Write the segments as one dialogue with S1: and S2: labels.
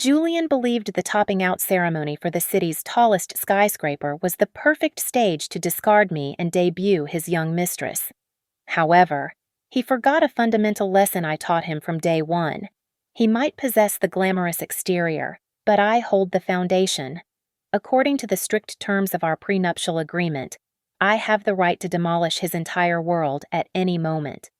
S1: Julian believed the topping out ceremony for the city's tallest skyscraper was the perfect stage to discard me and debut his young mistress. However, he forgot a fundamental lesson I taught him from day one. He might possess the glamorous exterior, but I hold the foundation. According to the strict terms of our prenuptial agreement, I have the right to demolish his entire world at any moment.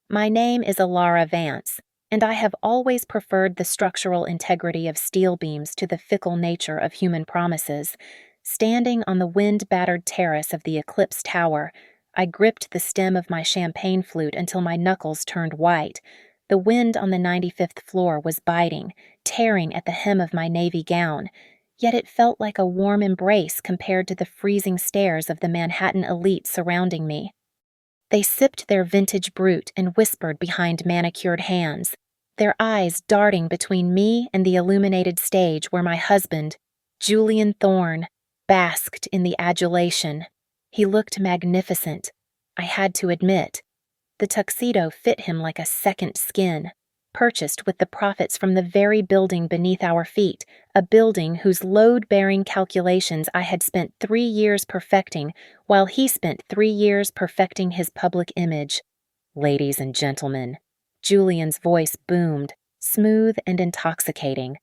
S1: My name is Alara Vance, and I have always preferred the structural integrity of steel beams to the fickle nature of human promises. Standing on the wind-battered terrace of the Eclipse Tower, I gripped the stem of my champagne flute until my knuckles turned white. The wind on the 95th floor was biting, tearing at the hem of my navy gown, yet it felt like a warm embrace compared to the freezing stares of the Manhattan elite surrounding me. They sipped their vintage brut and whispered behind manicured hands, their eyes darting between me and the illuminated stage where my husband, Julian Thorne, basked in the adulation. He looked magnificent, I had to admit. The tuxedo fit him like a second skin, purchased with the profits from the very building beneath our feet, a building whose load-bearing calculations I had spent 3 years perfecting, while he spent 3 years perfecting his public image. "Ladies and gentlemen," Julian's voice boomed, smooth and intoxicating.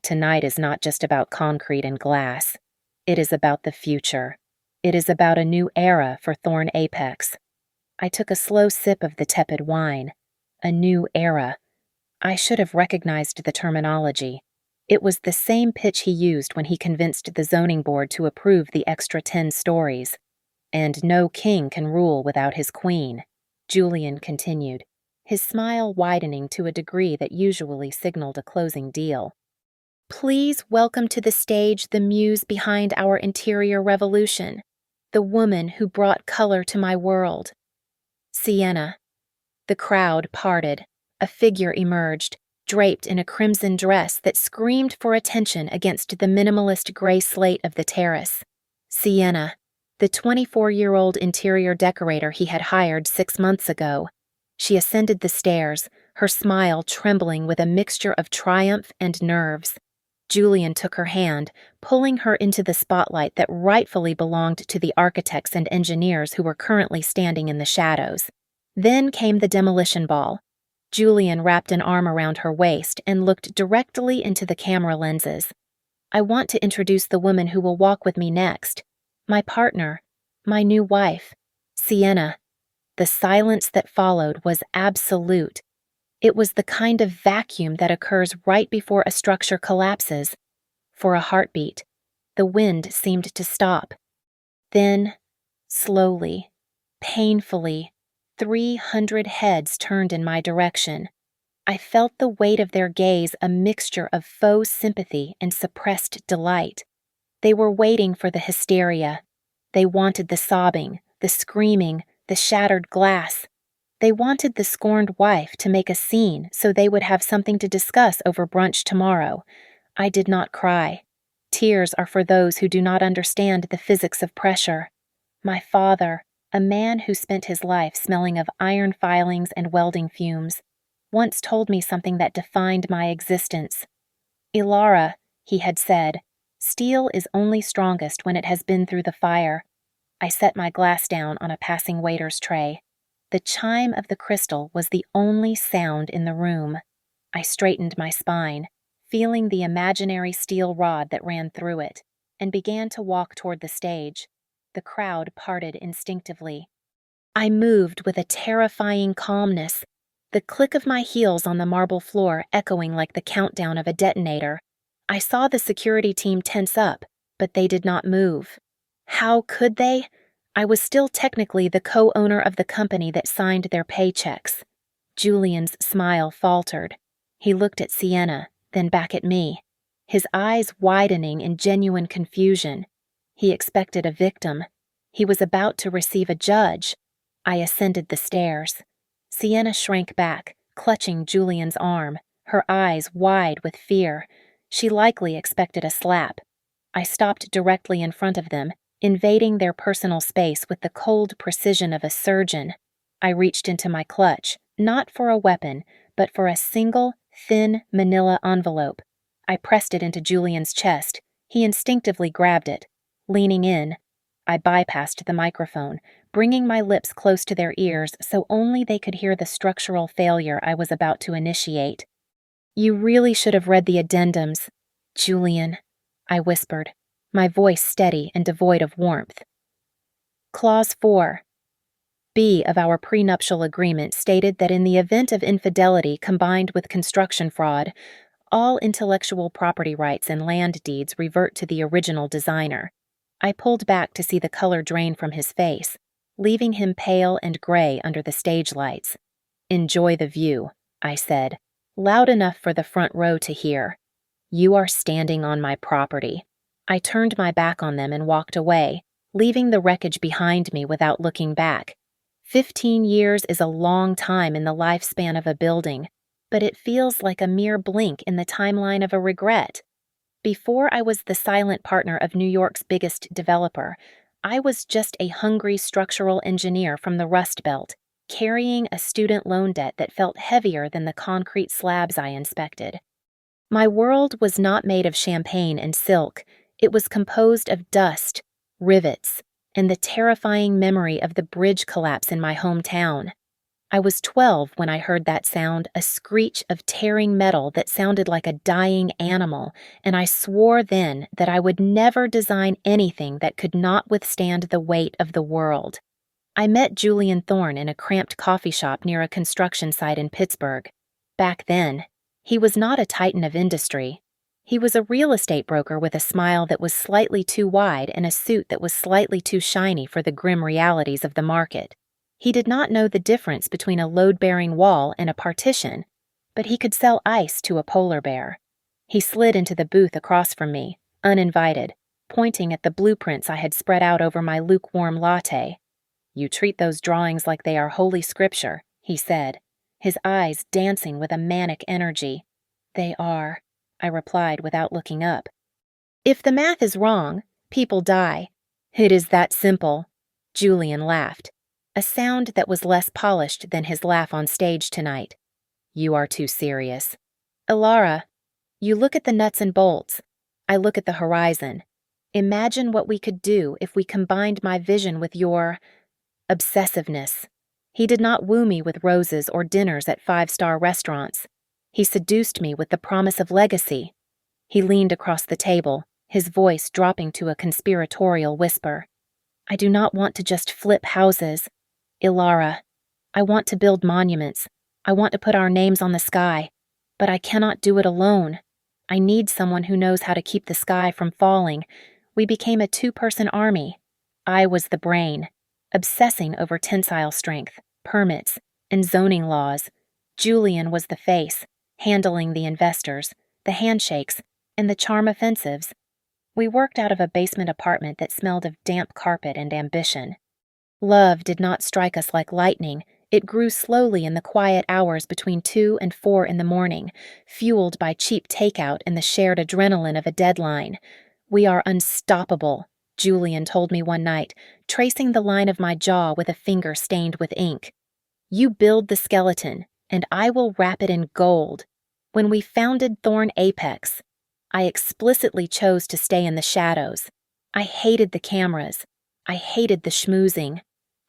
S1: "Tonight is not just about concrete and glass. It is about the future. It is about a new era for Thorne Apex." I took a slow sip of the tepid wine. A new era. I should have recognized the terminology. It was the same pitch he used when he convinced the zoning board to approve the extra 10 stories. "And no king can rule without his queen," Julian continued, his smile widening to a degree that usually signaled a closing deal. "Please welcome to the stage the muse behind our interior revolution, the woman who brought color to my world. Sienna." The crowd parted. A figure emerged, draped in a crimson dress that screamed for attention against the minimalist gray slate of the terrace. Sienna, the 24-year-old interior decorator he had hired 6 months ago. She ascended the stairs, her smile trembling with a mixture of triumph and nerves. Julian took her hand, pulling her into the spotlight that rightfully belonged to the architects and engineers who were currently standing in the shadows. Then came the demolition ball. Julian wrapped an arm around her waist and looked directly into the camera lenses. "I want to introduce the woman who will walk with me next. My partner, my new wife, Sienna." The silence that followed was absolute. It was the kind of vacuum that occurs right before a structure collapses. For a heartbeat, the wind seemed to stop. Then, slowly, painfully, 300 heads turned in my direction. I felt the weight of their gaze, a mixture of faux sympathy and suppressed delight. They were waiting for the hysteria. They wanted the sobbing, the screaming, the shattered glass. They wanted the scorned wife to make a scene so they would have something to discuss over brunch tomorrow. I did not cry. Tears are for those who do not understand the physics of pressure. My father, a man who spent his life smelling of iron filings and welding fumes, once told me something that defined my existence. "Ilara," he had said, "steel is only strongest when it has been through the fire." I set my glass down on a passing waiter's tray. The chime of the crystal was the only sound in the room. I straightened my spine, feeling the imaginary steel rod that ran through it, and began to walk toward the stage. The crowd parted instinctively. I moved with a terrifying calmness, the click of my heels on the marble floor echoing like the countdown of a detonator. I saw the security team tense up, but they did not move. How could they? I was still technically the co-owner of the company that signed their paychecks. Julian's smile faltered. He looked at Sienna, then back at me, his eyes widening in genuine confusion. He expected a victim. He was about to receive a judge. I ascended the stairs. Sienna shrank back, clutching Julian's arm, her eyes wide with fear. She likely expected a slap. I stopped directly in front of them, invading their personal space with the cold precision of a surgeon. I reached into my clutch, not for a weapon, but for a single, thin manila envelope. I pressed it into Julian's chest. He instinctively grabbed it. Leaning in, I bypassed the microphone, bringing my lips close to their ears so only they could hear the structural failure I was about to initiate. "You really should have read the addendums, Julian," I whispered, my voice steady and devoid of warmth. Clause 4B of our prenuptial agreement stated that in the event of infidelity combined with construction fraud, all intellectual property rights and land deeds revert to the original designer. I pulled back to see the color drain from his face, leaving him pale and gray under the stage lights. "Enjoy the view," I said, loud enough for the front row to hear. "You are standing on my property." I turned my back on them and walked away, leaving the wreckage behind me without looking back. 15 years is a long time in the lifespan of a building, but it feels like a mere blink in the timeline of a regret. Before I was the silent partner of New York's biggest developer, I was just a hungry structural engineer from the Rust Belt, carrying a student loan debt that felt heavier than the concrete slabs I inspected. My world was not made of champagne and silk. It was composed of dust, rivets, and the terrifying memory of the bridge collapse in my hometown. I was 12 when I heard that sound, a screech of tearing metal that sounded like a dying animal, and I swore then that I would never design anything that could not withstand the weight of the world. I met Julian Thorne in a cramped coffee shop near a construction site in Pittsburgh. Back then, he was not a titan of industry. He was a real estate broker with a smile that was slightly too wide and a suit that was slightly too shiny for the grim realities of the market. He did not know the difference between a load-bearing wall and a partition, but he could sell ice to a polar bear. He slid into the booth across from me, uninvited, pointing at the blueprints I had spread out over my lukewarm latte. "You treat those drawings like they are holy scripture," he said, his eyes dancing with a manic energy. "They are," I replied without looking up. "If the math is wrong, people die. It is that simple." Julian laughed, a sound that was less polished than his laugh on stage tonight. "You are too serious." "Ilara, you look at the nuts and bolts. I look at the horizon. Imagine what we could do if we combined my vision with your obsessiveness." He did not woo me with roses or dinners at 5-star restaurants. He seduced me with the promise of legacy. He leaned across the table, his voice dropping to a conspiratorial whisper. "I do not want to just flip houses. Ilara, I want to build monuments. I want to put our names on the sky. But I cannot do it alone. I need someone who knows how to keep the sky from falling. We became a 2-person army. I was the brain, obsessing over tensile strength, permits, and zoning laws. Julian was the face, handling the investors, the handshakes, and the charm offensives. We worked out of a basement apartment that smelled of damp carpet and ambition. Love did not strike us like lightning. It grew slowly in the quiet hours between 2 and 4 in the morning, fueled by cheap takeout and the shared adrenaline of a deadline. "We are unstoppable," Julian told me one night, tracing the line of my jaw with a finger stained with ink. "You build the skeleton, and I will wrap it in gold." When we founded Thorn Apex, I explicitly chose to stay in the shadows. I hated the cameras. I hated the schmoozing.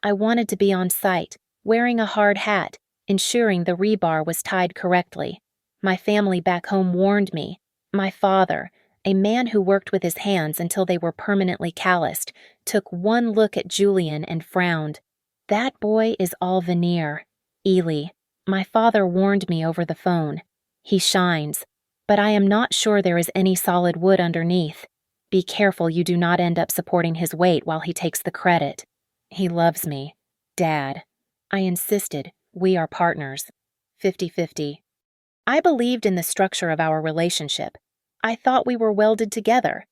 S1: I wanted to be on site, wearing a hard hat, ensuring the rebar was tied correctly. My family back home warned me. My father, a man who worked with his hands until they were permanently calloused, took one look at Julian and frowned. "That boy is all veneer. Ely, my father warned me over the phone. He shines, but I am not sure there is any solid wood underneath. Be careful you do not end up supporting his weight while he takes the credit. He loves me. Dad." I insisted, "We are partners. 50-50. I believed in the structure of our relationship. I thought we were welded together.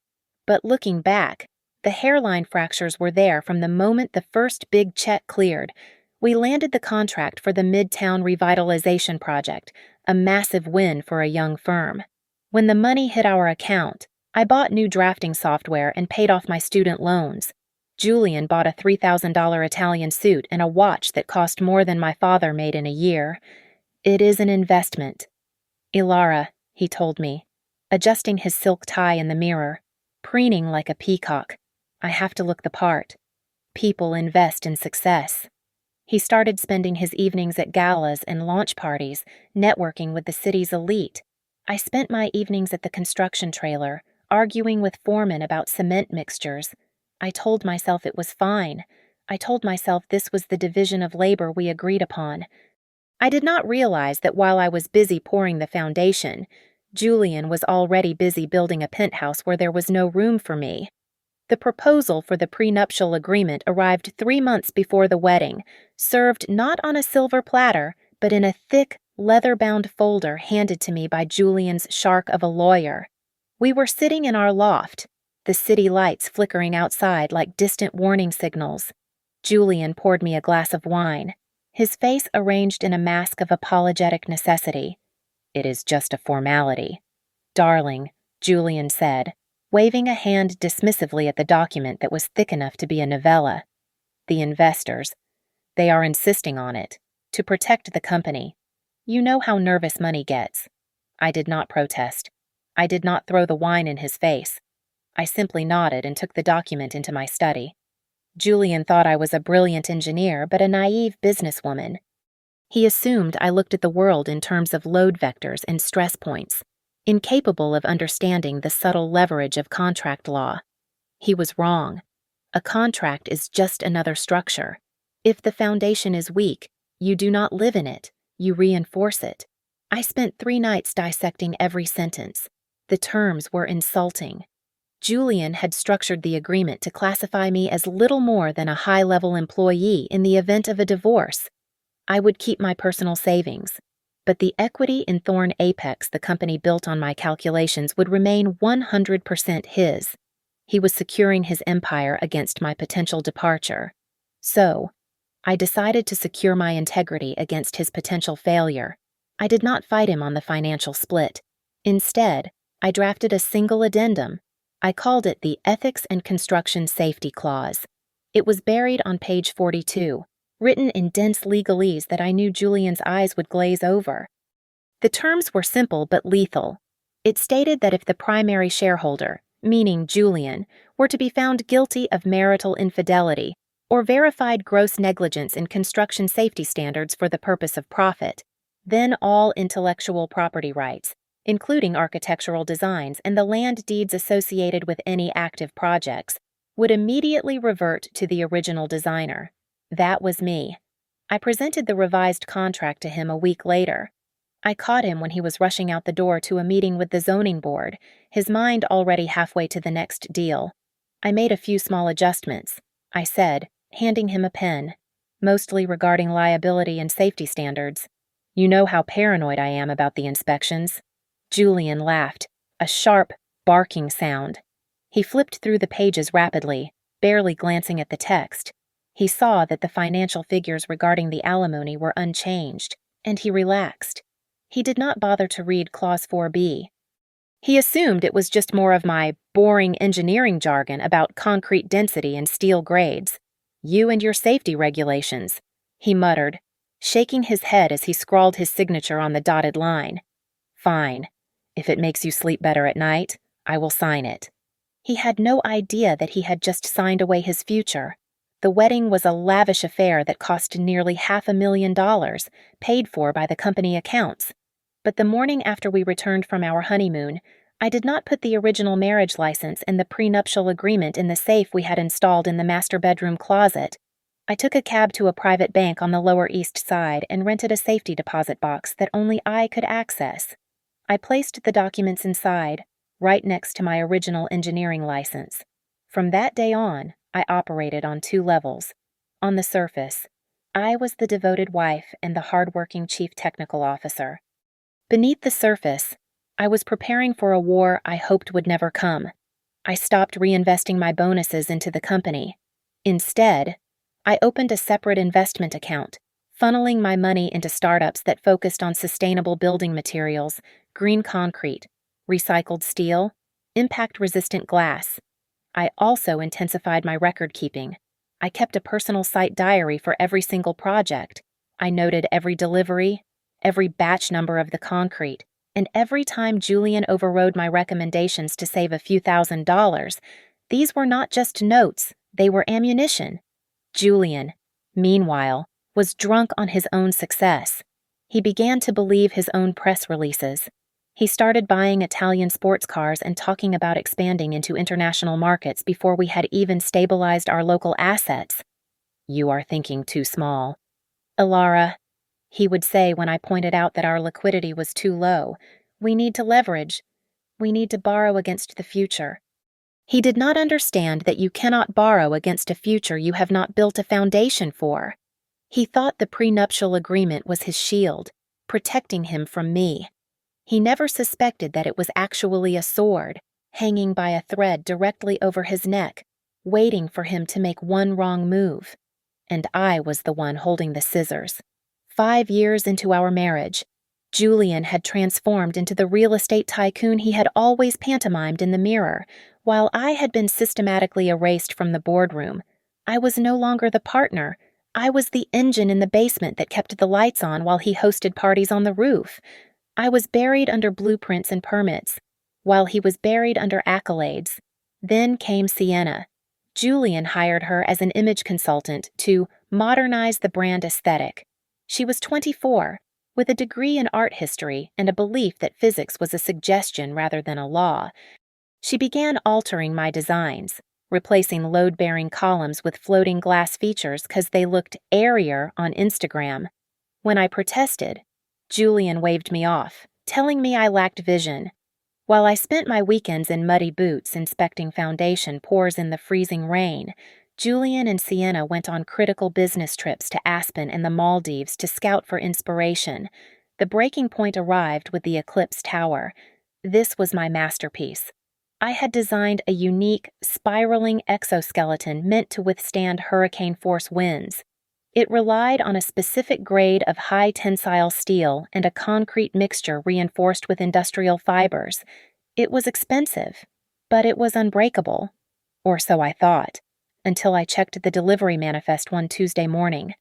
S1: But looking back, the hairline fractures were there from the moment the first big check cleared. We landed the contract for the Midtown Revitalization Project, a massive win for a young firm. When the money hit our account, I bought new drafting software and paid off my student loans. Julian bought a $3,000 Italian suit and a watch that cost more than my father made in a year. It is an investment. "Ilara," he told me, adjusting his silk tie in the mirror, preening like a peacock. I have to look the part. People invest in success. He started spending his evenings at galas and launch parties, networking with the city's elite. I spent my evenings at the construction trailer, arguing with foremen about cement mixtures. I told myself it was fine. I told myself this was the division of labor we agreed upon. I did not realize that while I was busy pouring the foundation, Julian was already busy building a penthouse where there was no room for me. The proposal for the prenuptial agreement arrived 3 months before the wedding, served not on a silver platter, but in a thick, leather-bound folder handed to me by Julian's shark of a lawyer. We were sitting in our loft, the city lights flickering outside like distant warning signals. Julian poured me a glass of wine, his face arranged in a mask of apologetic necessity. "It is just a formality." "Darling," Julian said, waving a hand dismissively at the document that was thick enough to be a novella. "The investors. They are insisting on it, to protect the company. You know how nervous money gets." I did not protest. I did not throw the wine in his face. I simply nodded and took the document into my study. Julian thought I was a brilliant engineer but a naive businesswoman. He assumed I looked at the world in terms of load vectors and stress points, incapable of understanding the subtle leverage of contract law. He was wrong. A contract is just another structure. If the foundation is weak, you do not live in it, you reinforce it. I spent 3 nights dissecting every sentence. The terms were insulting. Julian had structured the agreement to classify me as little more than a high-level employee in the event of a divorce. I would keep my personal savings, but the equity in Thorn Apex the company built on my calculations would remain 100% his. He was securing his empire against my potential departure. So, I decided to secure my integrity against his potential failure. I did not fight him on the financial split. Instead, I drafted a single addendum. I called it the Ethics and Construction Safety Clause. It was buried on page 42, written in dense legalese that I knew Julian's eyes would glaze over. The terms were simple but lethal. It stated that if the primary shareholder, meaning Julian, were to be found guilty of marital infidelity or verified gross negligence in construction safety standards for the purpose of profit, then all intellectual property rights, including architectural designs and the land deeds associated with any active projects, would immediately revert to the original designer. That was me. I presented the revised contract to him a week later. I caught him when he was rushing out the door to a meeting with the zoning board, his mind already halfway to the next deal. I made a few small adjustments, I said, handing him a pen, mostly regarding liability and safety standards. "You know how paranoid I am about the inspections." Julian laughed, a sharp, barking sound. He flipped through the pages rapidly, barely glancing at the text. He saw that the financial figures regarding the alimony were unchanged, and he relaxed. He did not bother to read Clause 4B. He assumed it was just more of my boring engineering jargon about concrete density and steel grades. "You and your safety regulations," he muttered, shaking his head as he scrawled his signature on the dotted line. "Fine. If it makes you sleep better at night, I will sign it." He had no idea that he had just signed away his future. The wedding was a lavish affair that cost nearly $500,000, paid for by the company accounts. But the morning after we returned from our honeymoon, I did not put the original marriage license and the prenuptial agreement in the safe we had installed in the master bedroom closet. I took a cab to a private bank on the Lower East Side and rented a safety deposit box that only I could access. I placed the documents inside, right next to my original engineering license. From that day on, I operated on 2 levels. On the surface, I was the devoted wife and the hard-working chief technical officer. Beneath the surface, I was preparing for a war I hoped would never come. I stopped reinvesting my bonuses into the company. Instead, I opened a separate investment account, funneling my money into startups that focused on sustainable building materials, green concrete, recycled steel, impact-resistant glass. I also intensified my record-keeping. I kept a personal site diary for every single project. I noted every delivery, every batch number of the concrete, and every time Julian overrode my recommendations to save a few $1,000s, these were not just notes, they were ammunition. Julian, meanwhile, was drunk on his own success. He began to believe his own press releases. He started buying Italian sports cars and talking about expanding into international markets before we had even stabilized our local assets. "You are thinking too small." "Alara," he would say when I pointed out that our liquidity was too low, "we need to leverage. We need to borrow against the future." He did not understand that you cannot borrow against a future you have not built a foundation for. He thought the prenuptial agreement was his shield, protecting him from me. He never suspected that it was actually a sword, hanging by a thread directly over his neck, waiting for him to make one wrong move. And I was the one holding the scissors. 5 years into our marriage, Julian had transformed into the real estate tycoon he had always pantomimed in the mirror, while I had been systematically erased from the boardroom. I was no longer the partner. I was the engine in the basement that kept the lights on while he hosted parties on the roof. I was buried under blueprints and permits, while he was buried under accolades. Then came Sienna. Julian hired her as an image consultant to modernize the brand aesthetic. She was 24, with a degree in art history and a belief that physics was a suggestion rather than a law. She began altering my designs, replacing load-bearing columns with floating glass features because they looked airier on Instagram. When I protested, Julian waved me off, telling me I lacked vision. While I spent my weekends in muddy boots inspecting foundation pours in the freezing rain, Julian and Sienna went on critical business trips to Aspen and the Maldives to scout for inspiration. The breaking point arrived with the Eclipse Tower. This was my masterpiece. I had designed a unique, spiraling exoskeleton meant to withstand hurricane-force winds. It relied on a specific grade of high-tensile steel and a concrete mixture reinforced with industrial fibers. It was expensive, but it was unbreakable. Or so I thought, until I checked the delivery manifest one Tuesday morning.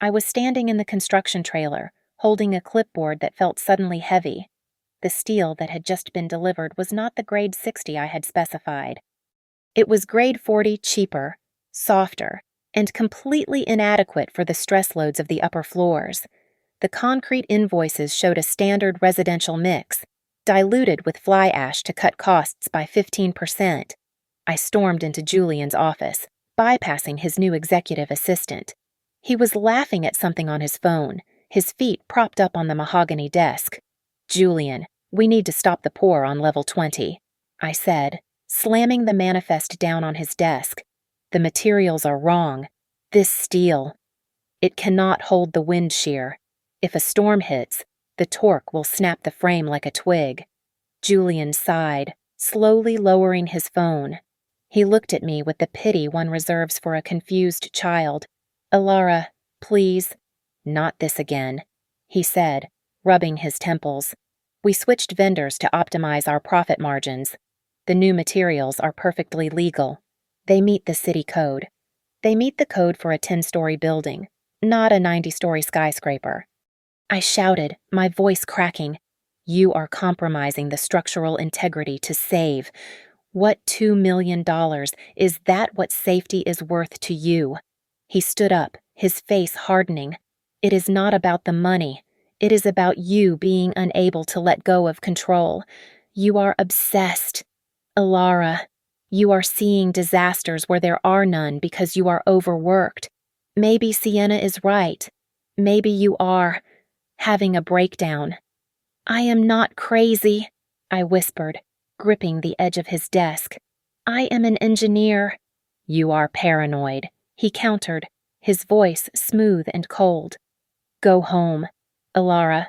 S1: I was standing in the construction trailer, holding a clipboard that felt suddenly heavy. The steel that had just been delivered was not the grade 60 I had specified. It was grade 40 cheaper, softer, and completely inadequate for the stress loads of the upper floors. The concrete invoices showed a standard residential mix, diluted with fly ash to cut costs by 15%. I stormed into Julian's office, bypassing his new executive assistant. He was laughing at something on his phone, his feet propped up on the mahogany desk. "Julian, we need to stop the pour on level 20, I said, slamming the manifest down on his desk. "The materials are wrong. This steel. It cannot hold the wind shear. If a storm hits, the torque will snap the frame like a twig." Julian sighed, slowly lowering his phone. He looked at me with the pity one reserves for a confused child. "Alara, please." "Not this again," he said, rubbing his temples. "We switched vendors to optimize our profit margins. The new materials are perfectly legal. They meet the city code. They meet the code for a 10-story building, not a 90-story skyscraper." I shouted, my voice cracking. "You are compromising the structural integrity to save. What $2 million, is that what safety is worth to you?" He stood up, his face hardening. "It is not about the money. It is about you being unable to let go of control. You are obsessed. Alara, you are seeing disasters where there are none because you are overworked. Maybe Sienna is right. Maybe you are having a breakdown." "I am not crazy," I whispered, gripping the edge of his desk. "I am an engineer." "You are paranoid," he countered, his voice smooth and cold. "Go home, Alara.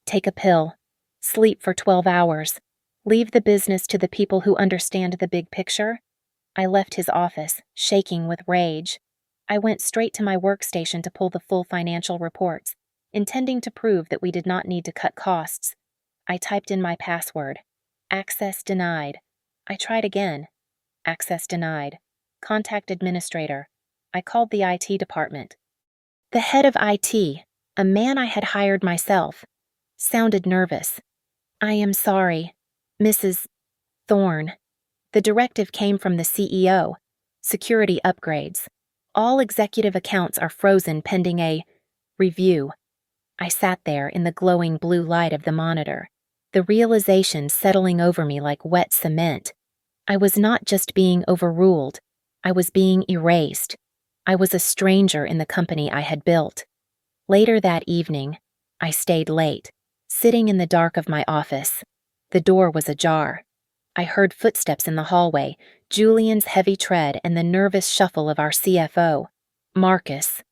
S1: Take a pill. Sleep for 12 hours. Leave the business to the people who understand the big picture." I left his office, shaking with rage. I went straight to my workstation to pull the full financial reports, intending to prove that we did not need to cut costs. I typed in my password. Access denied. I tried again. Access denied. Contact administrator. I called the IT department. The head of IT, a man I had hired myself, sounded nervous. I am sorry, Mrs. Thorne. The directive came from the CEO. Security upgrades. All executive accounts are frozen pending a review. I sat there in the glowing blue light of the monitor, the realization settling over me like wet cement. I was not just being overruled, I was being erased. I was a stranger in the company I had built. Later that evening, I stayed late, sitting in the dark of my office. The door was ajar. I heard footsteps in the hallway, Julian's heavy tread and the nervous shuffle of our CFO, Marcus.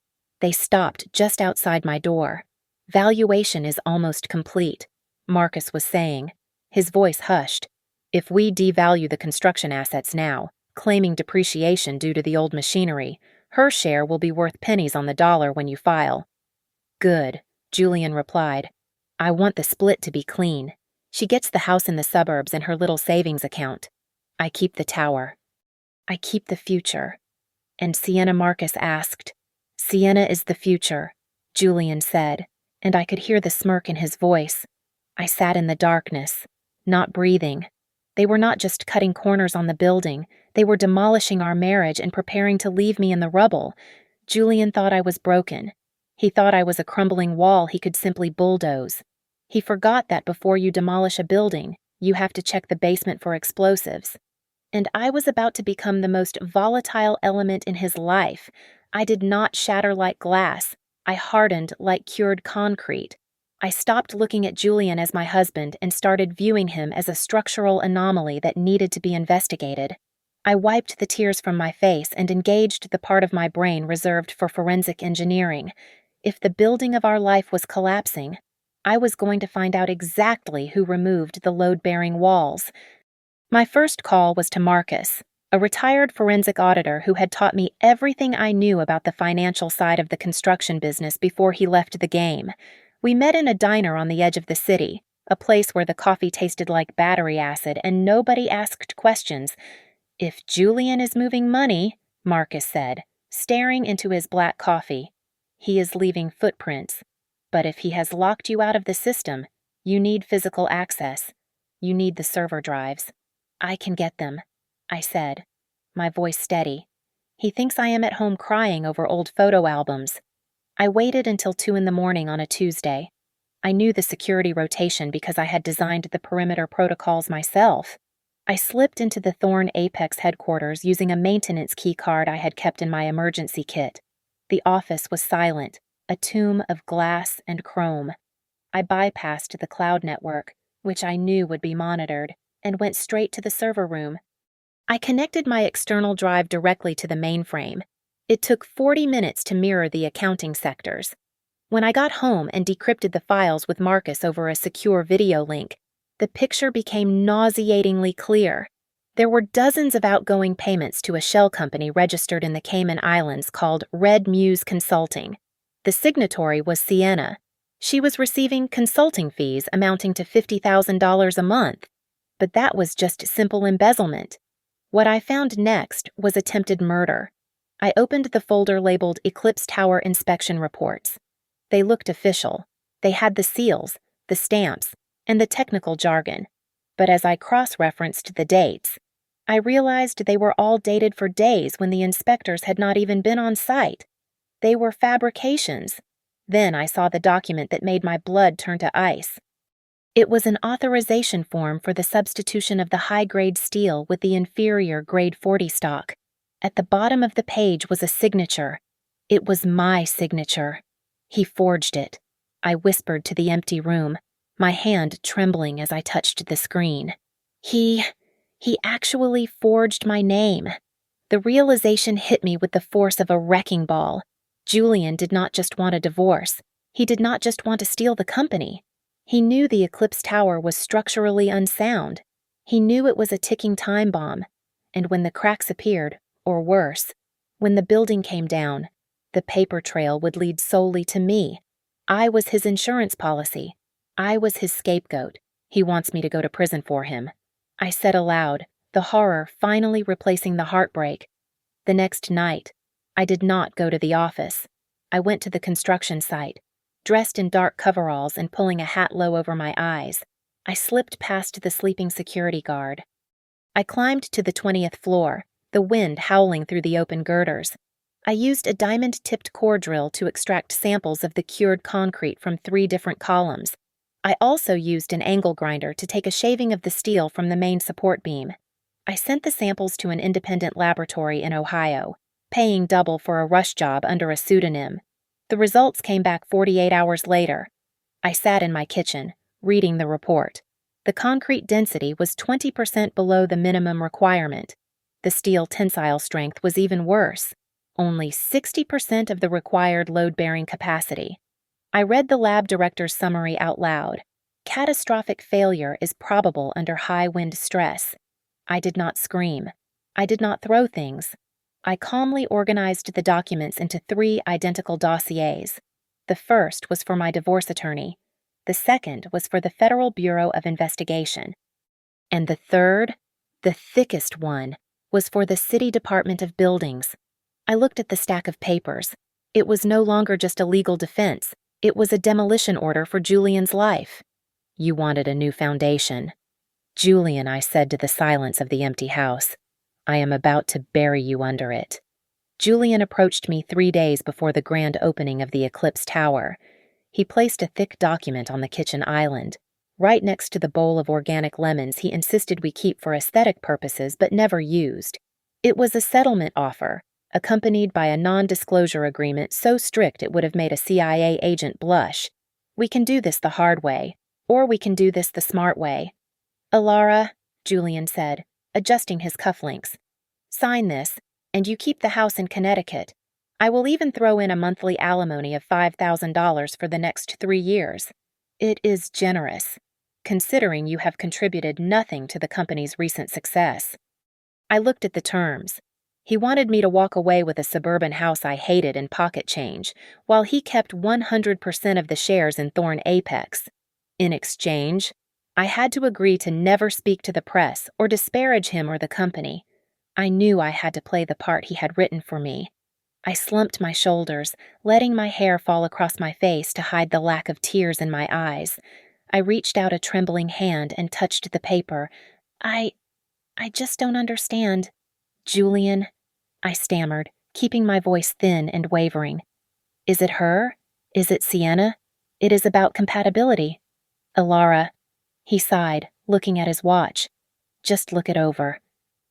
S1: They stopped just outside my door. Valuation is almost complete, Marcus was saying, his voice hushed. If we devalue the construction assets now, claiming depreciation due to the old machinery, her share will be worth pennies on the dollar when you file. Good, Julian replied. I want the split to be clean. She gets the house in the suburbs in her little savings account. I keep the tower. I keep the future. And Sienna Marcus asked. Sienna is the future, Julian said, and I could hear the smirk in his voice. I sat in the darkness, not breathing. They were not just cutting corners on the building, they were demolishing our marriage and preparing to leave me in the rubble. Julian thought I was broken. He thought I was a crumbling wall he could simply bulldoze. He forgot that before you demolish a building, you have to check the basement for explosives. And I was about to become the most volatile element in his life. I did not shatter like glass. I hardened like cured concrete. I stopped looking at Julian as my husband and started viewing him as a structural anomaly that needed to be investigated. I wiped the tears from my face and engaged the part of my brain reserved for forensic engineering. If the building of our life was collapsing, I was going to find out exactly who removed the load-bearing walls. My first call was to Marcus, a retired forensic auditor who had taught me everything I knew about the financial side of the construction business before he left the game. We met in a diner on the edge of the city, a place where the coffee tasted like battery acid and nobody asked questions. If Julian is moving money, Marcus said, staring into his black coffee, he is leaving footprints. But if he has locked you out of the system, you need physical access. You need the server drives. I can get them, I said, my voice steady. He thinks I am at home crying over old photo albums. I waited until 2 in the morning on a Tuesday. I knew the security rotation because I had designed the perimeter protocols myself. I slipped into the Thorne Apex headquarters using a maintenance key card I had kept in my emergency kit. The office was silent, a tomb of glass and chrome. I bypassed the cloud network, which I knew would be monitored, and went straight to the server room. I connected my external drive directly to the mainframe. It took 40 minutes to mirror the accounting sectors. When I got home and decrypted the files with Marcus over a secure video link, the picture became nauseatingly clear. There were dozens of outgoing payments to a shell company registered in the Cayman Islands called Red Muse Consulting. The signatory was Sienna. She was receiving consulting fees amounting to $50,000 a month. But that was just simple embezzlement. What I found next was attempted murder. I opened the folder labeled Eclipse Tower Inspection Reports. They looked official. They had the seals, the stamps, and the technical jargon. But as I cross-referenced the dates, I realized they were all dated for days when the inspectors had not even been on site. They were fabrications. Then I saw the document that made my blood turn to ice. It was an authorization form for the substitution of the high-grade steel with the inferior grade 40 stock. At the bottom of the page was a signature. It was my signature. He forged it. I whispered to the empty room, my hand trembling as I touched the screen. He actually forged my name. The realization hit me with the force of a wrecking ball. Julian did not just want a divorce. He did not just want to steal the company. He knew the Eclipse Tower was structurally unsound. He knew it was a ticking time bomb. And when the cracks appeared, or worse, when the building came down, the paper trail would lead solely to me. I was his insurance policy. I was his scapegoat. He wants me to go to prison for him. I said aloud, the horror finally replacing the heartbreak. The next night, I did not go to the office. I went to the construction site, dressed in dark coveralls and pulling a hat low over my eyes. I slipped past the sleeping security guard. I climbed to the 20th floor, the wind howling through the open girders. I used a diamond-tipped core drill to extract samples of the cured concrete from 3 different columns. I also used an angle grinder to take a shaving of the steel from the main support beam. I sent the samples to an independent laboratory in Ohio, paying double for a rush job under a pseudonym. The results came back 48 hours later. I sat in my kitchen, reading the report. The concrete density was 20% below the minimum requirement. The steel tensile strength was even worse, only 60% of the required load-bearing capacity. I read the lab director's summary out loud. Catastrophic failure is probable under high wind stress. I did not scream. I did not throw things. I calmly organized the documents into 3 identical dossiers. The first was for my divorce attorney. The second was for the Federal Bureau of Investigation. And the third, the thickest one, was for the City Department of Buildings. I looked at the stack of papers. It was no longer just a legal defense. It was a demolition order for Julian's life. You wanted a new foundation. Julian, I said to the silence of the empty house, I am about to bury you under it. Julian approached me 3 days before the grand opening of the Eclipse Tower. He placed a thick document on the kitchen island. Right next to the bowl of organic lemons he insisted we keep for aesthetic purposes but never used. It was a settlement offer, accompanied by a non-disclosure agreement so strict it would have made a CIA agent blush. We can do this the hard way, or we can do this the smart way. Alara, Julian said, adjusting his cufflinks. Sign this, and you keep the house in Connecticut. I will even throw in a monthly alimony of $5,000 for the next 3 years. It is generous, considering you have contributed nothing to the company's recent success. I looked at the terms. He wanted me to walk away with a suburban house I hated and pocket change, while he kept 100% of the shares in Thorn Apex. In exchange, I had to agree to never speak to the press or disparage him or the company. I knew I had to play the part he had written for me. I slumped my shoulders, letting my hair fall across my face to hide the lack of tears in my eyes. I reached out a trembling hand and touched the paper. I just don't understand. Julian, I stammered, keeping my voice thin and wavering. Is it her? Is it Sienna? It is about compatibility. Alara, he sighed, looking at his watch. Just look it over.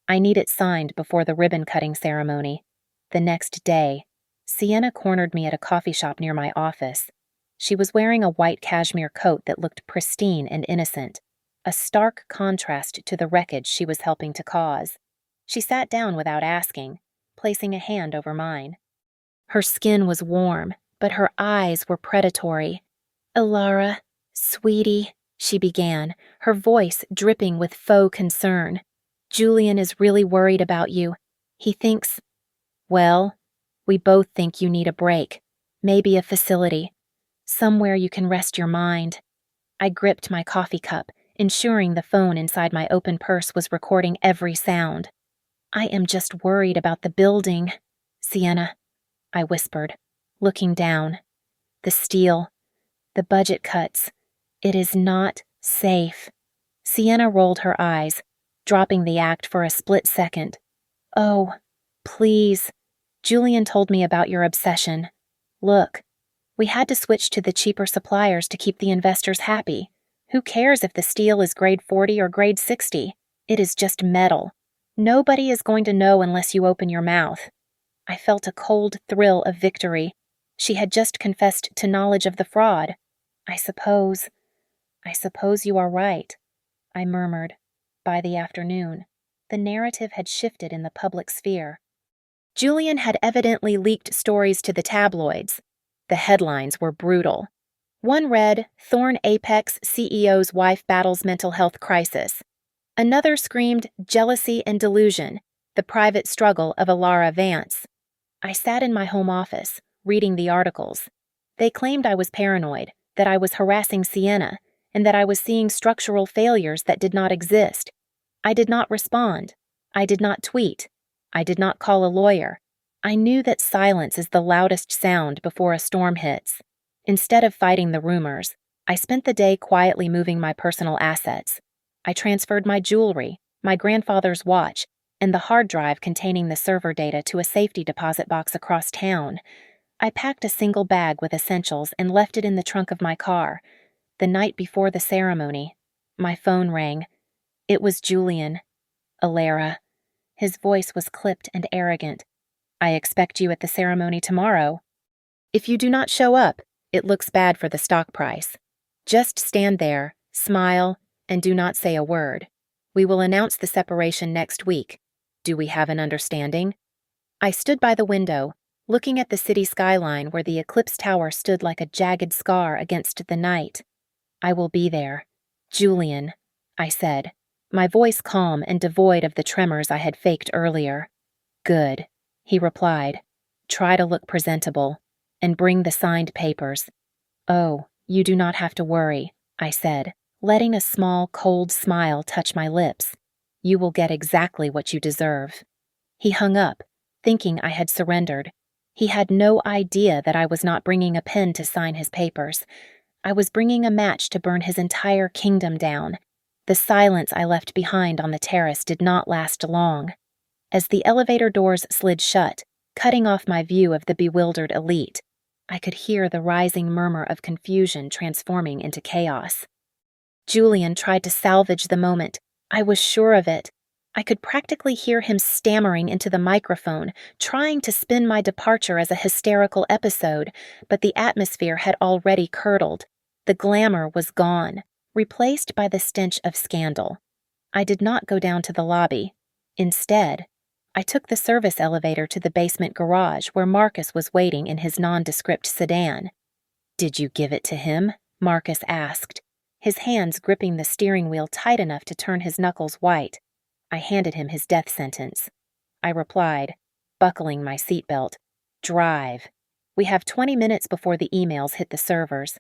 S1: I need it signed before the ribbon-cutting ceremony. The next day, Sienna cornered me at a coffee shop near my office. She was wearing a white cashmere coat that looked pristine and innocent, a stark contrast to the wreckage she was helping to cause. She sat down without asking, placing a hand over mine. Her skin was warm, but her eyes were predatory. Alara, sweetie, she began, her voice dripping with faux concern. Julian is really worried about you. He thinks... Well, we both think you need a break, maybe a facility, somewhere you can rest your mind. I gripped my coffee cup, ensuring the phone inside my open purse was recording every sound. I am just worried about the building, Sienna, I whispered, looking down. The steel, the budget cuts. It is not safe. Sienna rolled her eyes, dropping the act for a split second. Oh, please. Julian told me about your obsession. Look, we had to switch to the cheaper suppliers to keep the investors happy. Who cares if the steel is grade 40 or grade 60? It is just metal. Nobody is going to know unless you open your mouth. I felt a cold thrill of victory. She had just confessed to knowledge of the fraud. I suppose you are right, I murmured. By the afternoon, the narrative had shifted in the public sphere. Julian had evidently leaked stories to the tabloids. The headlines were brutal. One read, Thorn Apex CEO's wife battles mental health crisis. Another screamed, jealousy and delusion, the private struggle of Alara Vance. I sat in my home office, reading the articles. They claimed I was paranoid, that I was harassing Sienna, and that I was seeing structural failures that did not exist. I did not respond. I did not tweet. I did not call a lawyer. I knew that silence is the loudest sound before a storm hits. Instead of fighting the rumors, I spent the day quietly moving my personal assets. I transferred my jewelry, my grandfather's watch, and the hard drive containing the server data to a safety deposit box across town. I packed a single bag with essentials and left it in the trunk of my car. The night before the ceremony, my phone rang. It was Julian. Alara. His voice was clipped and arrogant. I expect you at the ceremony tomorrow. If you do not show up, it looks bad for the stock price. Just stand there, smile, and do not say a word. We will announce the separation next week. Do we have an understanding? I stood by the window, looking at the city skyline where the eclipse tower stood like a jagged scar against the night. I will be there. Julian, I said, my voice calm and devoid of the tremors I had faked earlier. Good, he replied. Try to look presentable, and bring the signed papers. Oh, you do not have to worry, I said, letting a small, cold smile touch my lips. You will get exactly what you deserve. He hung up, thinking I had surrendered. He had no idea that I was not bringing a pen to sign his papers. I was bringing a match to burn his entire kingdom down. The silence I left behind on the terrace did not last long. As the elevator doors slid shut, cutting off my view of the bewildered elite, I could hear the rising murmur of confusion transforming into chaos. Julian tried to salvage the moment. I was sure of it. I could practically hear him stammering into the microphone, trying to spin my departure as a hysterical episode, but the atmosphere had already curdled. The glamour was gone, replaced by the stench of scandal. I did not go down to the lobby. Instead, I took the service elevator to the basement garage where Marcus was waiting in his nondescript sedan. Did you give it to him? Marcus asked, his hands gripping the steering wheel tight enough to turn his knuckles white. I handed him his death sentence. I replied, buckling my seatbelt. Drive. We have 20 minutes before the emails hit the servers.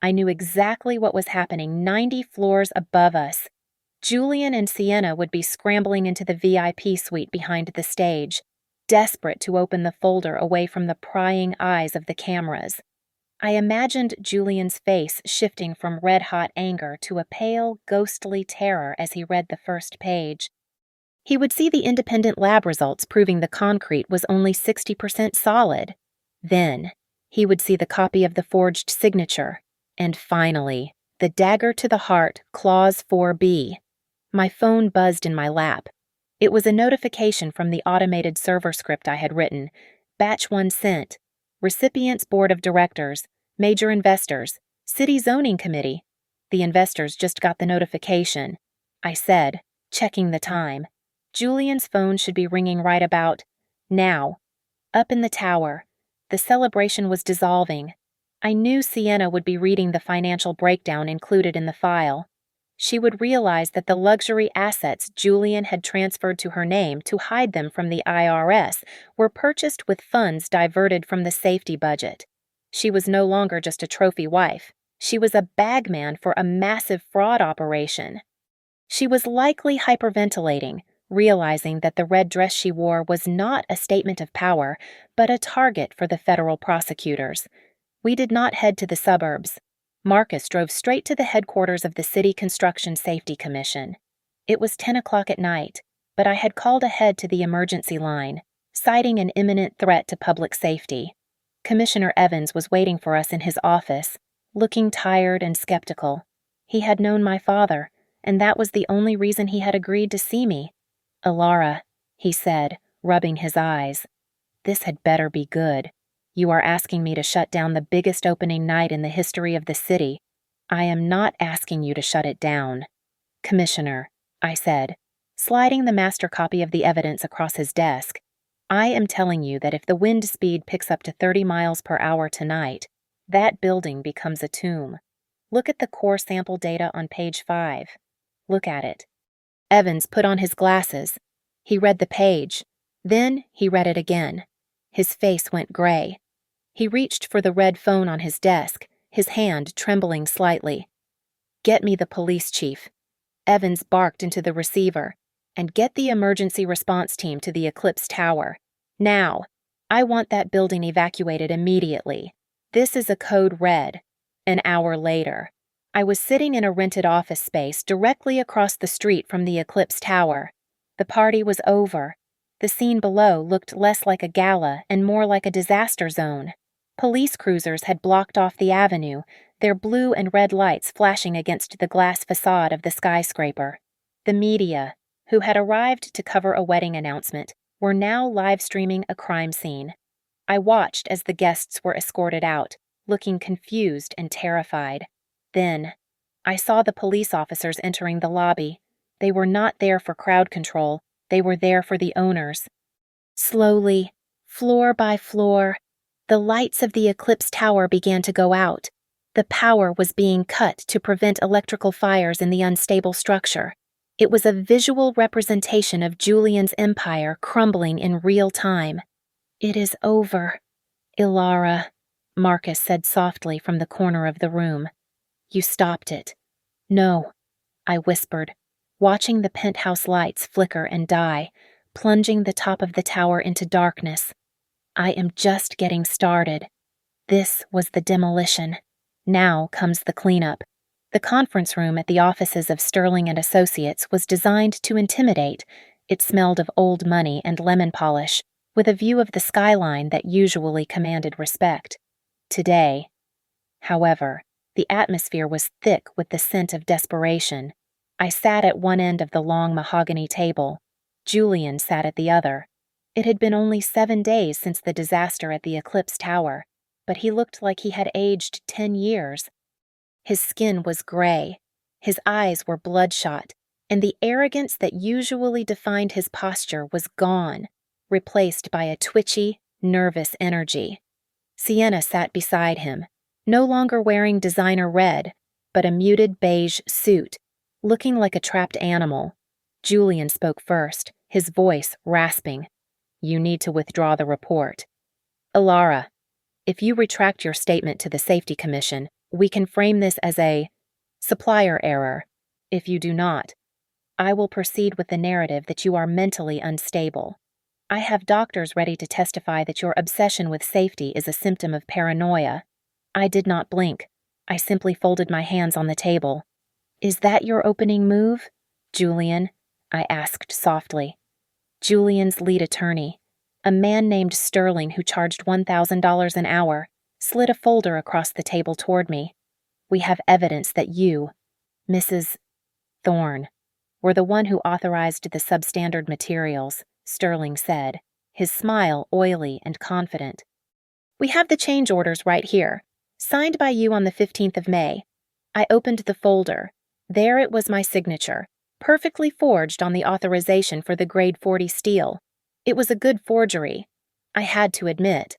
S1: I knew exactly what was happening 90 floors above us. Julian and Sienna would be scrambling into the VIP suite behind the stage, desperate to open the folder away from the prying eyes of the cameras. I imagined Julian's face shifting from red-hot anger to a pale, ghostly terror as he read the first page. He would see the independent lab results proving the concrete was only 60% solid. Then, he would see the copy of the forged signature. And finally, the dagger to the heart, Clause 4B. My phone buzzed in my lap. It was a notification from the automated server script I had written. Batch 1 sent. Recipients Board of Directors, Major Investors, City Zoning Committee. The investors just got the notification. I said, checking the time. Julian's phone should be ringing right about now. Up in the tower. The celebration was dissolving. I knew Sienna would be reading the financial breakdown included in the file. She would realize that the luxury assets Julian had transferred to her name to hide them from the IRS were purchased with funds diverted from the safety budget. She was no longer just a trophy wife. She was a bagman for a massive fraud operation. She was likely hyperventilating, realizing that the red dress she wore was not a statement of power, but a target for the federal prosecutors. We did not head to the suburbs. Marcus drove straight to the headquarters of the City Construction Safety Commission. It was 10 o'clock at night, but I had called ahead to the emergency line, citing an imminent threat to public safety. Commissioner Evans was waiting for us in his office, looking tired and skeptical. He had known my father, and that was the only reason he had agreed to see me. Alara, he said, rubbing his eyes. This had better be good. You are asking me to shut down the biggest opening night in the history of the city. I am not asking you to shut it down. Commissioner, I said, sliding the master copy of the evidence across his desk. I am telling you that if the wind speed picks up to 30 miles per hour tonight, that building becomes a tomb. Look at the core sample data on page 5. Look at it. Evans put on his glasses. He read the page. Then he read it again. His face went gray. He reached for the red phone on his desk, his hand trembling slightly. Get me the police chief. Evans barked into the receiver. And get the emergency response team to the Eclipse Tower. Now. I want that building evacuated immediately. This is a code red. An hour later. I was sitting in a rented office space directly across the street from the Eclipse Tower. The party was over. The scene below looked less like a gala and more like a disaster zone. Police cruisers had blocked off the avenue, their blue and red lights flashing against the glass facade of the skyscraper. The media, who had arrived to cover a wedding announcement, were now live streaming a crime scene. I watched as the guests were escorted out, looking confused and terrified. Then, I saw the police officers entering the lobby. They were not there for crowd control, they were there for the owners. Slowly, floor by floor, the lights of the Eclipse Tower began to go out. The power was being cut to prevent electrical fires in the unstable structure. It was a visual representation of Julian's empire crumbling in real time. "It is over, Ilara," Marcus said softly from the corner of the room. "You stopped it." "No," I whispered, watching the penthouse lights flicker and die, plunging the top of the tower into darkness. "I am just getting started. This was the demolition. Now comes the cleanup." The conference room at the offices of Sterling and Associates was designed to intimidate. It smelled of old money and lemon polish, with a view of the skyline that usually commanded respect. Today, however, the atmosphere was thick with the scent of desperation. I sat at one end of the long mahogany table. Julian sat at the other. It had been only 7 days since the disaster at the Eclipse Tower, but he looked like he had aged 10 years. His skin was gray, his eyes were bloodshot, and the arrogance that usually defined his posture was gone, replaced by a twitchy, nervous energy. Sienna sat beside him, no longer wearing designer red, but a muted beige suit, looking like a trapped animal. Julian spoke first, his voice rasping. "You need to withdraw the report. Ilara, if you retract your statement to the Safety Commission, we can frame this as a supplier error. If you do not, I will proceed with the narrative that you are mentally unstable. I have doctors ready to testify that your obsession with safety is a symptom of paranoia." I did not blink. I simply folded my hands on the table. "Is that your opening move, Julian?" I asked softly. Julian's lead attorney, a man named Sterling who charged $1,000 an hour, slid a folder across the table toward me. "We have evidence that you, Mrs. Thorne, were the one who authorized the substandard materials," Sterling said, his smile oily and confident. "We have the change orders right here, signed by you on the 15th of May. I opened the folder. There it was my signature, perfectly forged on the authorization for the grade 40 steel. It was a good forgery, I had to admit.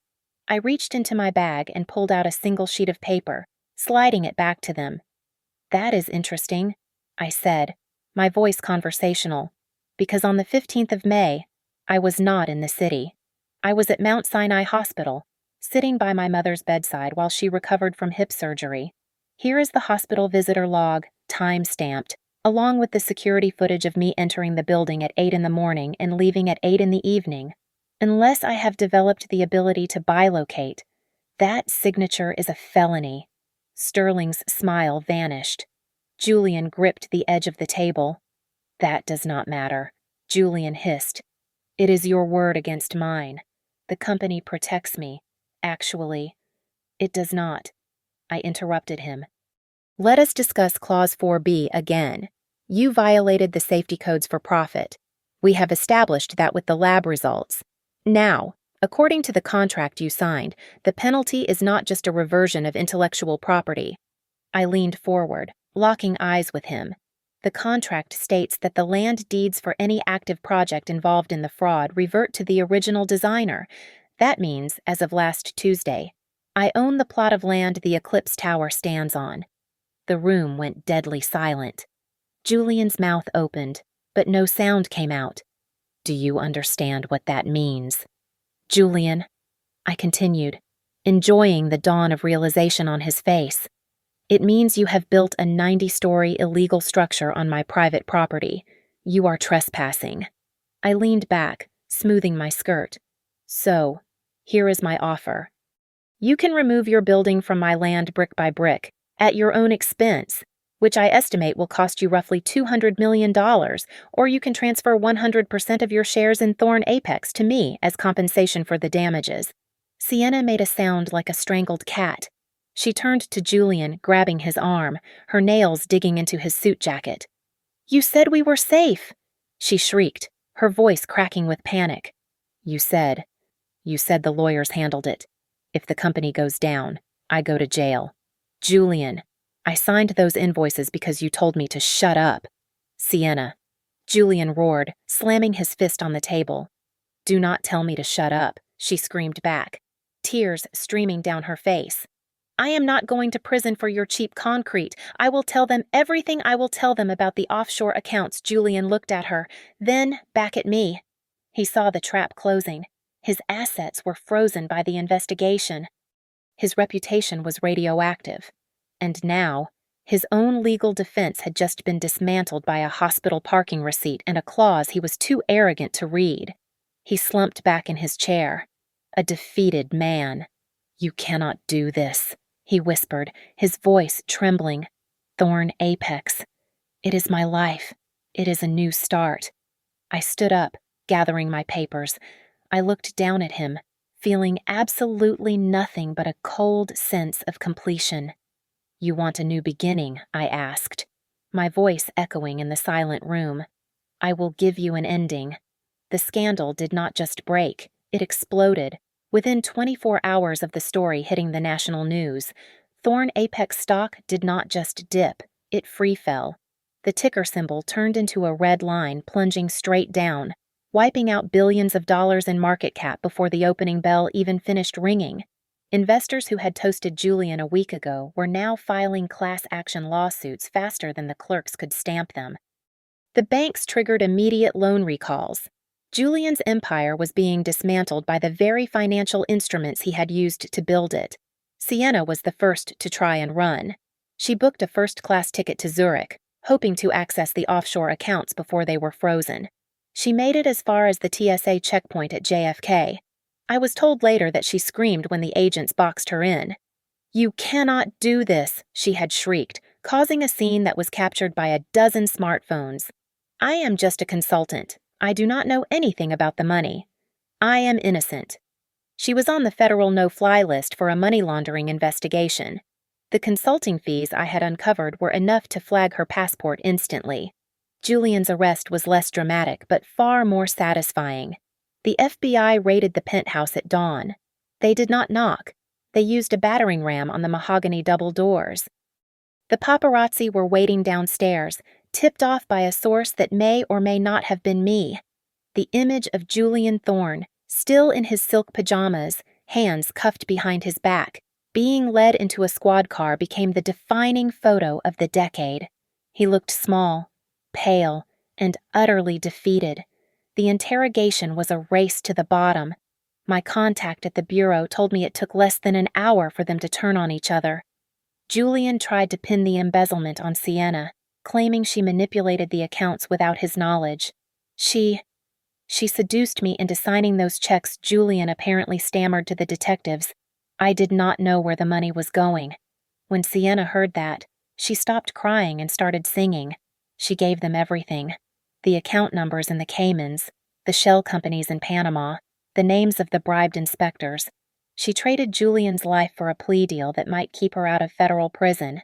S1: I reached into my bag and pulled out a single sheet of paper, sliding it back to them. "That is interesting," I said, my voice conversational, because on the 15th of May, I was not in the city. I was at Mount Sinai Hospital, sitting by my mother's bedside while she recovered from hip surgery. Here is the hospital visitor log, time-stamped, along with the security footage of me entering the building at 8 in the morning and leaving at 8 in the evening. Unless I have developed the ability to bilocate, that signature is a felony. Sterling's smile vanished. Julian gripped the edge of the table. "That does not matter," Julian hissed. "It is your word against mine. The company protects me. Actually, it does not." I interrupted him. "Let us discuss Clause 4B again. You violated the safety codes for profit. We have established that with the lab results. Now, according to the contract you signed, the penalty is not just a reversion of intellectual property." I leaned forward, locking eyes with him. "The contract states that the land deeds for any active project involved in the fraud revert to the original designer. That means, as of last Tuesday, I own the plot of land the Eclipse Tower stands on." The room went deadly silent. Julian's mouth opened, but no sound came out. "Do you understand what that means?" "Julian," I continued, enjoying the dawn of realization on his face. "It means you have built a 90-story illegal structure on my private property. You are trespassing." I leaned back, smoothing my skirt. "So, here is my offer. You can remove your building from my land brick by brick, at your own expense, which I estimate will cost you roughly $200 million, or you can transfer 100% of your shares in Thorn Apex to me as compensation for the damages." Sienna made a sound like a strangled cat. She turned to Julian, grabbing his arm, her nails digging into his suit jacket. "You said we were safe!" she shrieked, her voice cracking with panic. You said the lawyers handled it. If the company goes down, I go to jail. Julian, I signed those invoices because you told me to shut up." "Sienna," Julian roared, slamming his fist on the table. "Do not tell me to shut up," she screamed back, tears streaming down her face. "I am not going to prison for your cheap concrete. I will tell them everything I will tell them about the offshore accounts." Julian looked at her, then back at me. He saw the trap closing. His assets were frozen by the investigation. His reputation was radioactive. And now, his own legal defense had just been dismantled by a hospital parking receipt and a clause he was too arrogant to read. He slumped back in his chair. A defeated man. "You cannot do this," he whispered, his voice trembling. "Thorn Apex. It is my life. It is a new start." I stood up, gathering my papers. I looked down at him, feeling absolutely nothing but a cold sense of completion. "You want a new beginning?" I asked, my voice echoing in the silent room. "I will give you an ending." The scandal did not just break, it exploded. Within 24 hours of the story hitting the national news, Thorn Apex stock did not just dip, it free fell. The ticker symbol turned into a red line plunging straight down, wiping out billions of dollars in market cap before the opening bell even finished ringing. Investors who had toasted Julian a week ago were now filing class action lawsuits faster than the clerks could stamp them. The banks triggered immediate loan recalls. Julian's empire was being dismantled by the very financial instruments he had used to build it. Sienna was the first to try and run. She booked a first-class ticket to Zurich, hoping to access the offshore accounts before they were frozen. She made it as far as the TSA checkpoint at JFK. I was told later that she screamed when the agents boxed her in. "You cannot do this," she had shrieked, causing a scene that was captured by a dozen smartphones. "I am just a consultant. I do not know anything about the money. I am innocent." She was on the federal no-fly list for a money laundering investigation. The consulting fees I had uncovered were enough to flag her passport instantly. Julian's arrest was less dramatic but far more satisfying. The FBI raided the penthouse at dawn. They did not knock. They used a battering ram on the mahogany double doors. The paparazzi were waiting downstairs, tipped off by a source that may or may not have been me. The image of Julian Thorn, still in his silk pajamas, hands cuffed behind his back, being led into a squad car became the defining photo of the decade. He looked small, pale, and utterly defeated. The interrogation was a race to the bottom. My contact at the bureau told me it took less than an hour for them to turn on each other. Julian tried to pin the embezzlement on Sienna, claiming she manipulated the accounts without his knowledge. She seduced me into signing those checks. Julian apparently stammered to the detectives. I did not know where the money was going. When Sienna heard that, she stopped crying and started singing. She gave them everything. The account numbers in the Caymans, the shell companies in Panama, the names of the bribed inspectors. She traded Julian's life for a plea deal that might keep her out of federal prison.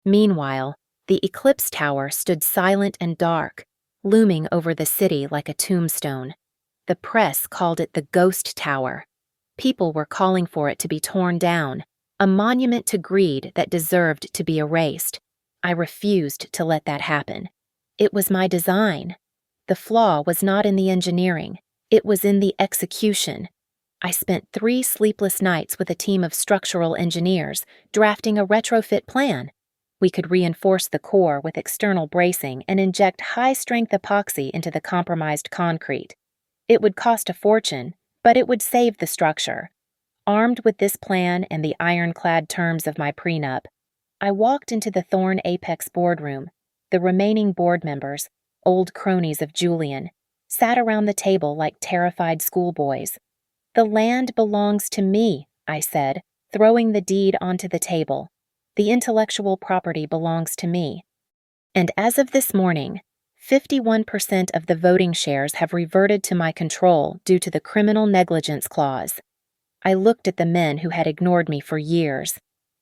S1: Meanwhile, the Eclipse Tower stood silent and dark, looming over the city like a tombstone. The press called it the Ghost Tower. People were calling for it to be torn down, a monument to greed that deserved to be erased. I refused to let that happen. It was my design. The flaw was not in the engineering. It was in the execution. I spent 3 sleepless nights with a team of structural engineers drafting a retrofit plan. We could reinforce the core with external bracing and inject high-strength epoxy into the compromised concrete. It would cost a fortune, but it would save the structure. Armed with this plan and the ironclad terms of my prenup, I walked into the Thorn Apex boardroom. The remaining board members, old cronies of Julian, sat around the table like terrified schoolboys. "The land belongs to me," I said, throwing the deed onto the table. The intellectual property belongs to me. And as of this morning, 51% of the voting shares have reverted to my control due to the criminal negligence clause. I looked at the men who had ignored me for years.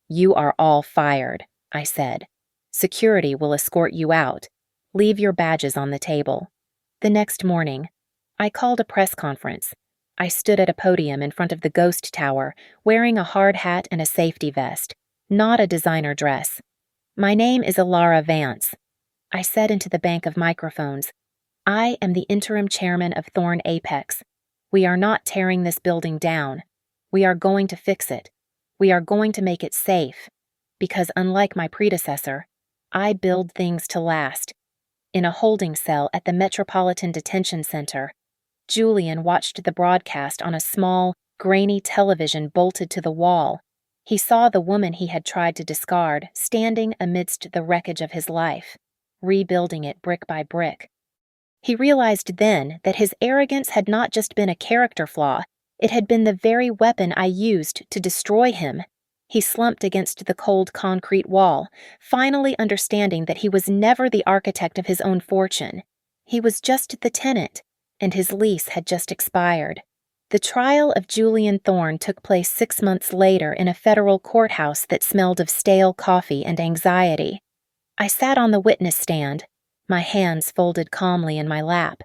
S1: You are all fired, I said. Security will escort you out. Leave your badges on the table. The next morning, I called a press conference. I stood at a podium in front of the ghost tower, wearing a hard hat and a safety vest, not a designer dress. My name is Alara Vance. I said into the bank of microphones, I am the interim chairman of Thorn Apex. We are not tearing this building down. We are going to fix it. We are going to make it safe. Because unlike my predecessor, I build things to last. In a holding cell at the Metropolitan Detention Center, Julian watched the broadcast on a small, grainy television bolted to the wall. He saw the woman he had tried to discard standing amidst the wreckage of his life, rebuilding it brick by brick. He realized then that his arrogance had not just been a character flaw, it had been the very weapon I used to destroy him. He slumped against the cold concrete wall, finally understanding that he was never the architect of his own fortune. He was just the tenant, and his lease had just expired. The trial of Julian Thorn took place 6 months later in a federal courthouse that smelled of stale coffee and anxiety. I sat on the witness stand, my hands folded calmly in my lap,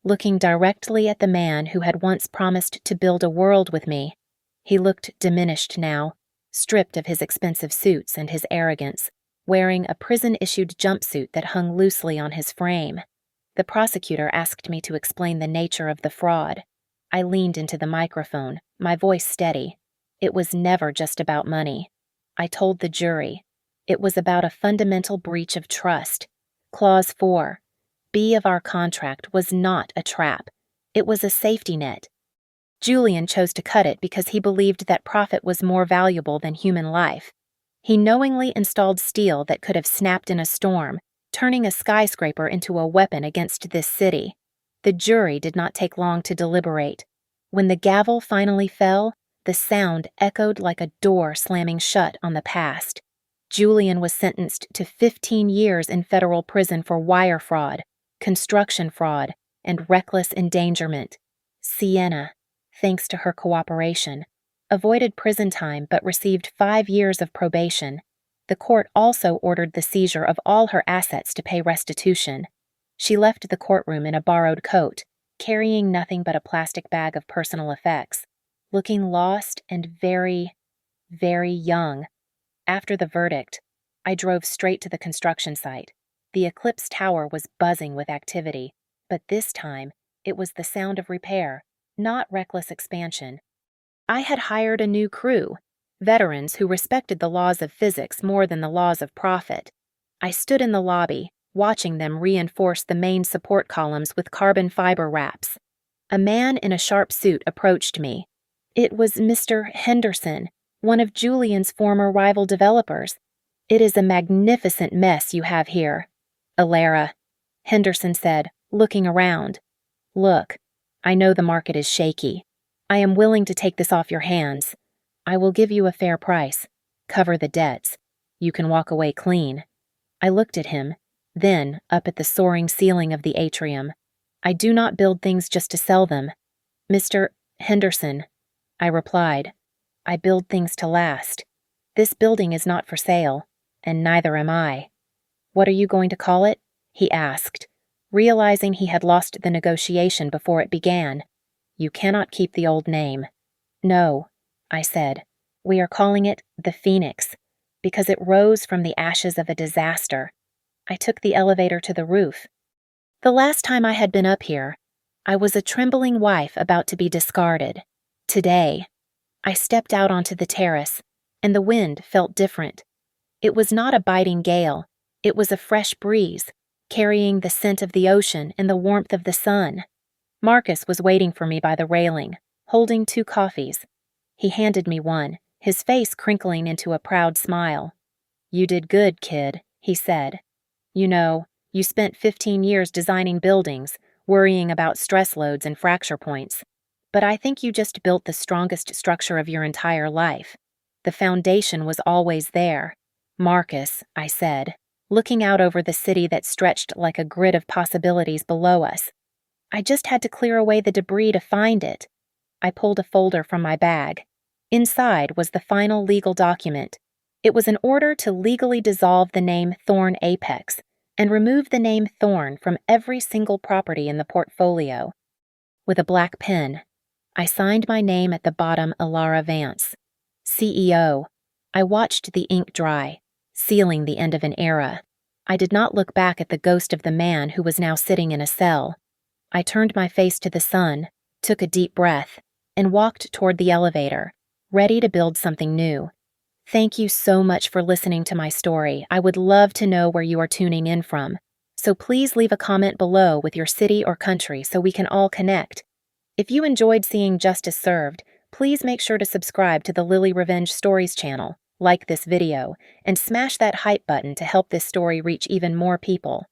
S1: looking directly at the man who had once promised to build a world with me. He looked diminished now, stripped of his expensive suits and his arrogance, wearing a prison-issued jumpsuit that hung loosely on his frame. The prosecutor asked me to explain the nature of the fraud. I leaned into the microphone, my voice steady. It was never just about money. I told the jury. It was about a fundamental breach of trust. Clause 4, B of our contract was not a trap. It was a safety net. Julian chose to cut it because he believed that profit was more valuable than human life. He knowingly installed steel that could have snapped in a storm, turning a skyscraper into a weapon against this city. The jury did not take long to deliberate. When the gavel finally fell, the sound echoed like a door slamming shut on the past. Julian was sentenced to 15 years in federal prison for wire fraud, construction fraud, and reckless endangerment. Sienna, thanks to her cooperation, avoided prison time but received 5 years of probation. The court also ordered the seizure of all her assets to pay restitution. She left the courtroom in a borrowed coat, carrying nothing but a plastic bag of personal effects, looking lost and very, very young. After the verdict, I drove straight to the construction site. The Eclipse Tower was buzzing with activity, but this time it was the sound of repair, not reckless expansion. I had hired a new crew, veterans who respected the laws of physics more than the laws of profit. I stood in the lobby, watching them reinforce the main support columns with carbon fiber wraps. A man in a sharp suit approached me. It was Mr. Henderson, one of Julian's former rival developers. It is a magnificent mess you have here, Alara, Henderson said, looking around. Look, I know the market is shaky. I am willing to take this off your hands. I will give you a fair price. Cover the debts. You can walk away clean. I looked at him, then up at the soaring ceiling of the atrium. I do not build things just to sell them. Mr. Henderson, I replied. I build things to last. This building is not for sale, and neither am I. What are you going to call it? He asked, realizing he had lost the negotiation before it began. You cannot keep the old name. No, I said. We are calling it the Phoenix, because it rose from the ashes of a disaster. I took the elevator to the roof. The last time I had been up here, I was a trembling wife about to be discarded. Today, I stepped out onto the terrace, and the wind felt different. It was not a biting gale. It was a fresh breeze, carrying the scent of the ocean and the warmth of the sun. Marcus was waiting for me by the railing, holding 2 coffees. He handed me one, his face crinkling into a proud smile. You did good, kid, he said. You know, you spent 15 years designing buildings, worrying about stress loads and fracture points. But I think you just built the strongest structure of your entire life. The foundation was always there. Marcus, I said, looking out over the city that stretched like a grid of possibilities below us. I just had to clear away the debris to find it. I pulled a folder from my bag. Inside was the final legal document. It was an order to legally dissolve the name Thorn Apex and remove the name Thorn from every single property in the portfolio. With a black pen, I signed my name at the bottom, Alara Vance, CEO. I watched the ink dry, sealing the end of an era. I did not look back at the ghost of the man who was now sitting in a cell. I turned my face to the sun, took a deep breath, and walked toward the elevator, ready to build something new. Thank you so much for listening to my story. I would love to know where you are tuning in from. So please leave a comment below with your city or country so we can all connect. If you enjoyed seeing justice served, please make sure to subscribe to the Lily Revenge Stories channel, like this video, and smash that hype button to help this story reach even more people.